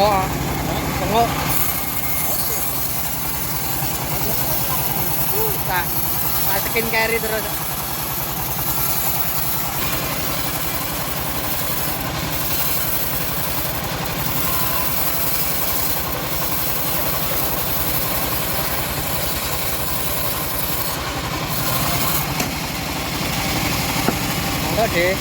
Bengok. Bengok. Tak. Masukin carry terus. Enggak deh.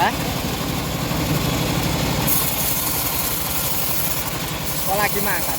Hah? Kok lagi makan?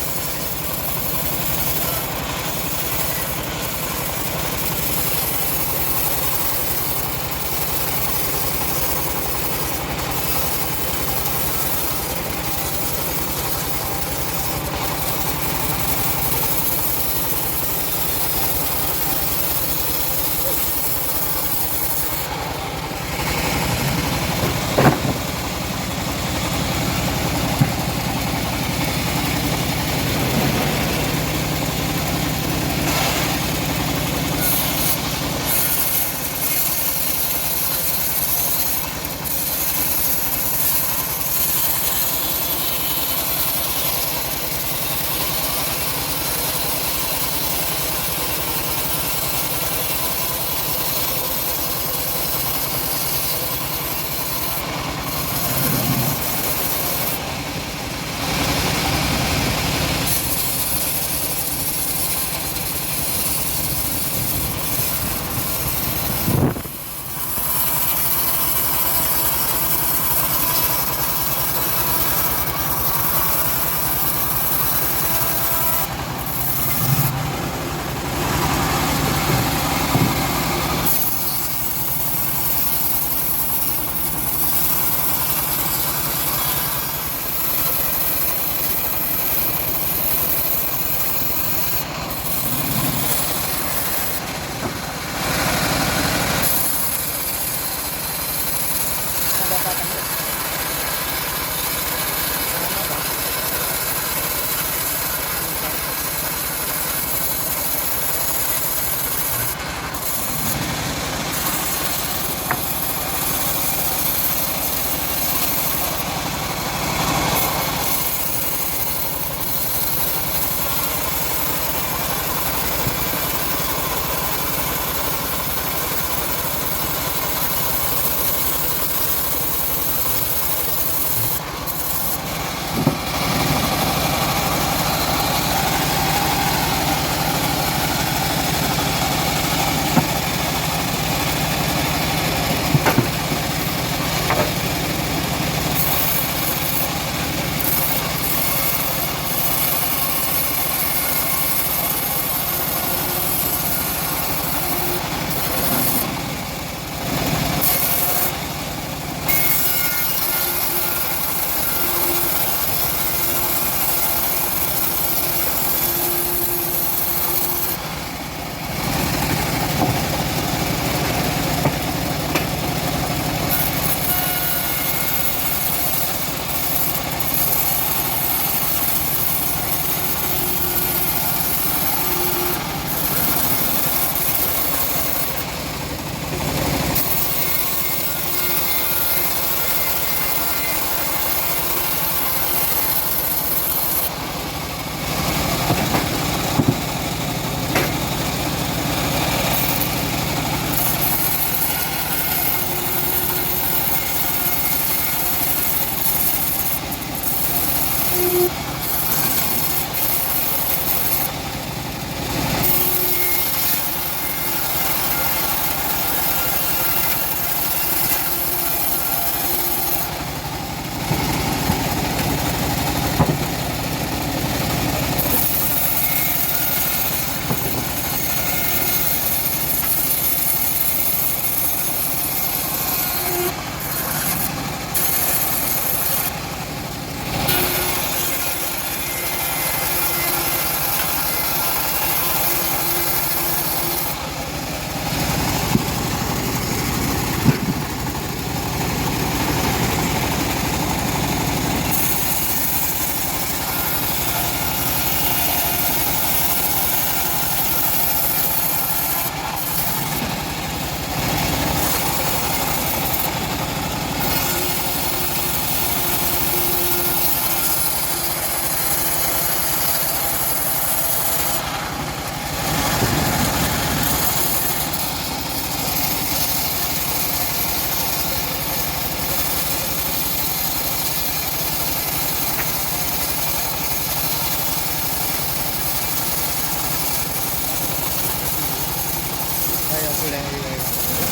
boleh.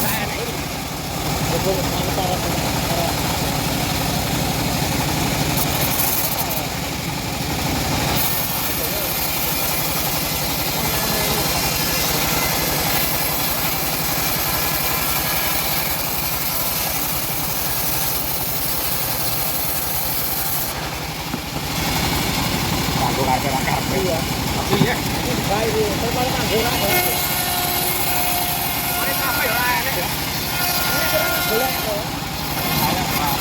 Nah, enak ini. Betul antara Aku karpe. iya. Tapi ya, Ini baik itu. Saya paling anggur apa? mari apa ya enak ya. Ini kira boleh kok. Saya Pak.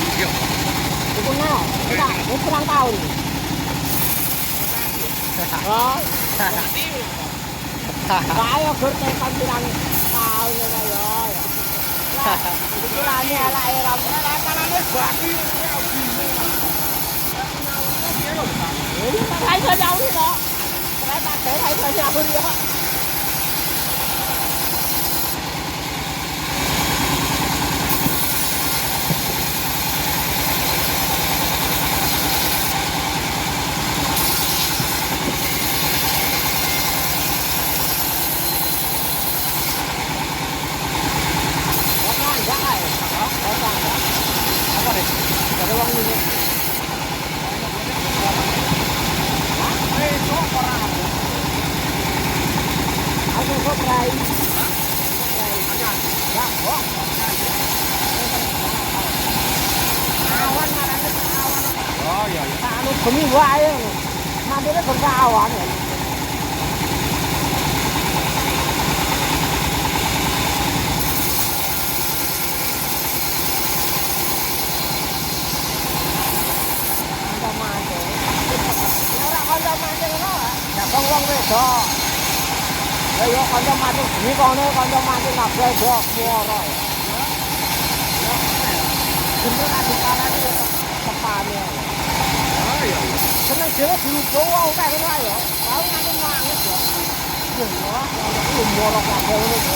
Itu nah, ini kurang tahun. Oh, kaya bertekan pirang tahun ya kaya. Iki lane ala era Tangannya batu. ini kan iso nyauri kok. Ternyata ada iso nyauri kok. Apa deh? Ada uang ini. Aku kok prai. Ya, kok. Awan marane awan. Oh iya iya. Anu bumi wae. Mandire berkawan. Kanca mancing ngono wae. Ya wong wedok. Lah yo kanca mancing bengi kono kanca mancing kabeh do muara. Bener ade parane yo tepane. Oh iya iya. Seneng dhewe dilugo wae ngono ae yo. Tau nganti nangis yo. Yo ora ono muara kabeh ngono iki.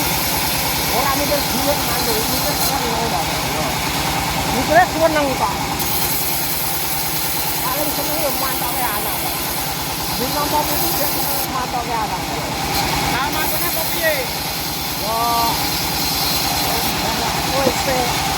Ora mikir dhuwit mantuk, mikir seneng wae. Mikire seneng kok. Paling seneng yo mantoke anak. Di nomor itu dia matoke anak. Nah, makanya apa piye? Yo. Wis